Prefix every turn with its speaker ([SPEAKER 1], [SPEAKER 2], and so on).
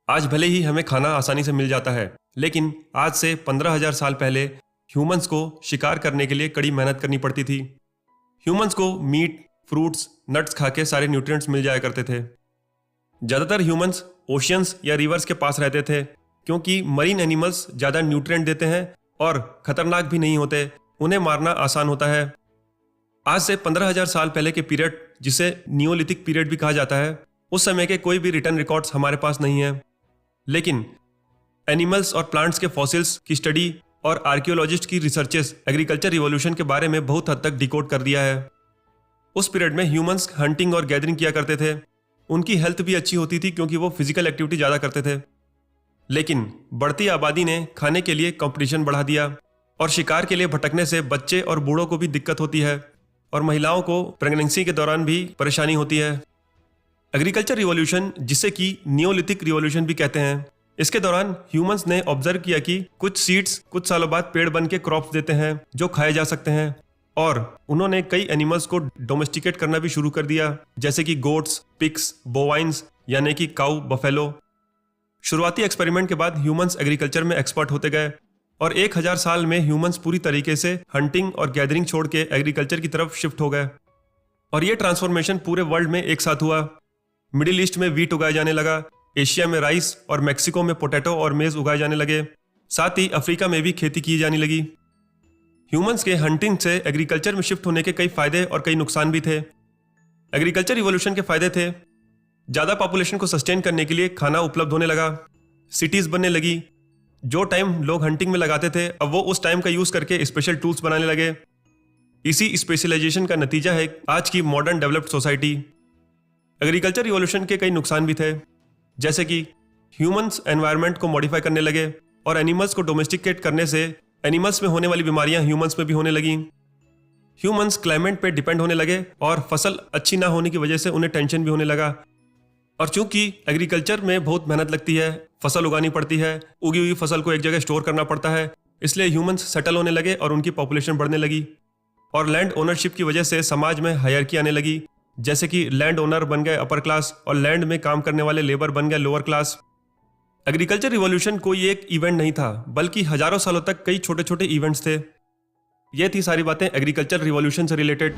[SPEAKER 1] आज भले ही हमें खाना आसानी से मिल जाता है, लेकिन आज से 15,000 साल पहले ह्यूमंस को शिकार करने के लिए कड़ी मेहनत करनी पड़ती थी। ह्यूमंस को मीट, फ्रूट्स, नट्स खा के सारे न्यूट्रिएंट्स मिल जाया करते थे। ज़्यादातर ह्यूमंस ओशियंस या रिवर्स के पास रहते थे, क्योंकि मरीन एनिमल्स ज़्यादा न्यूट्रिएंट देते हैं और खतरनाक भी नहीं होते, उन्हें मारना आसान होता है। आज से 15,000 साल पहले के पीरियड, जिसे नियोलिथिक पीरियड भी कहा जाता है, उस समय के कोई भी रिटर्न रिकॉर्ड्स हमारे पास नहीं है। लेकिन एनिमल्स और प्लांट्स के फॉसिल्स की स्टडी और आर्कियोलॉजिस्ट की रिसर्चेस एग्रीकल्चर रिवॉल्यूशन के बारे में बहुत हद तक डिकोड कर दिया है। उस पीरियड में ह्यूमंस हंटिंग और गैदरिंग किया करते थे। उनकी हेल्थ भी अच्छी होती थी क्योंकि वो फिजिकल एक्टिविटी ज़्यादा करते थे। लेकिन बढ़ती आबादी ने खाने के लिए कंपटीशन बढ़ा दिया और शिकार के लिए भटकने से बच्चे और बूढ़ों को भी दिक्कत होती है और महिलाओं को प्रेगनेंसी के दौरान भी परेशानी होती है। एग्रीकल्चर रिवॉल्यूशन, जिसे कि नियोलिथिक रिवॉल्यूशन भी कहते हैं, इसके दौरान ह्यूमंस ने ऑब्जर्व किया कि कुछ सीड्स कुछ सालों बाद पेड़ बन के क्रॉप्स देते हैं जो खाए जा सकते हैं, और उन्होंने कई एनिमल्स को डोमेस्टिकेट करना भी शुरू कर दिया, जैसे कि गोट्स, पिग्स, बोवाइन्स यानी कि काऊ, बफेलो। शुरुआती एक्सपेरिमेंट के बाद ह्यूमंस एग्रीकल्चर में एक्सपर्ट होते गए और 1000 साल में ह्यूमंस पूरी तरीके से हंटिंग और गैदरिंग छोड़ के एग्रीकल्चर की तरफ शिफ्ट हो गए। और ये ट्रांसफॉर्मेशन पूरे वर्ल्ड में एक साथ हुआ। मिडिल ईस्ट में वीट उगाया जाने लगा, एशिया में राइस और मैक्सिको में पोटैटो और मेज उगाए जाने लगे, साथ ही अफ्रीका में भी खेती की जाने लगी। ह्यूमंस के हंटिंग से एग्रीकल्चर में शिफ्ट होने के कई फायदे और कई नुकसान भी थे। एग्रीकल्चर रिवॉल्यूशन के फायदे थे, ज़्यादा पॉपुलेशन को सस्टेन करने के लिए खाना उपलब्ध होने लगा, सिटीज़ बनने लगी। जो टाइम लोग हंटिंग में लगाते थे, अब वो उस टाइम का यूज़ करके स्पेशल टूल्स बनाने लगे। इसी स्पेशलाइजेशन का नतीजा है आज की modern developed society. Agriculture revolution के कई नुकसान भी थे, जैसे कि ह्यूमंस एनवायरनमेंट को मॉडिफाई करने लगे और एनिमल्स को डोमेस्टिकेट करने से एनिमल्स में होने वाली बीमारियां ह्यूमंस में भी होने लगी। ह्यूमंस क्लाइमेट पे डिपेंड होने लगे और फसल अच्छी ना होने की वजह से उन्हें टेंशन भी होने लगा। और चूंकि एग्रीकल्चर में बहुत मेहनत लगती है, फसल उगानी पड़ती है, उगी हुई फसल को एक जगह स्टोर करना पड़ता है, इसलिए ह्यूमंस सेटल होने लगे और उनकी पॉपुलेशन बढ़ने लगी। और लैंड ओनरशिप की वजह से समाज में हायरार्की आने लगी, जैसे कि लैंड ओनर बन गए अपर क्लास और लैंड में काम करने वाले लेबर बन गए लोअर क्लास। एग्रीकल्चर रिवॉल्यूशन कोई एक इवेंट नहीं था, बल्कि हजारों सालों तक कई छोटे छोटे इवेंट्स थे। ये थी सारी बातें एग्रीकल्चर रिवॉल्यूशन से रिलेटेड।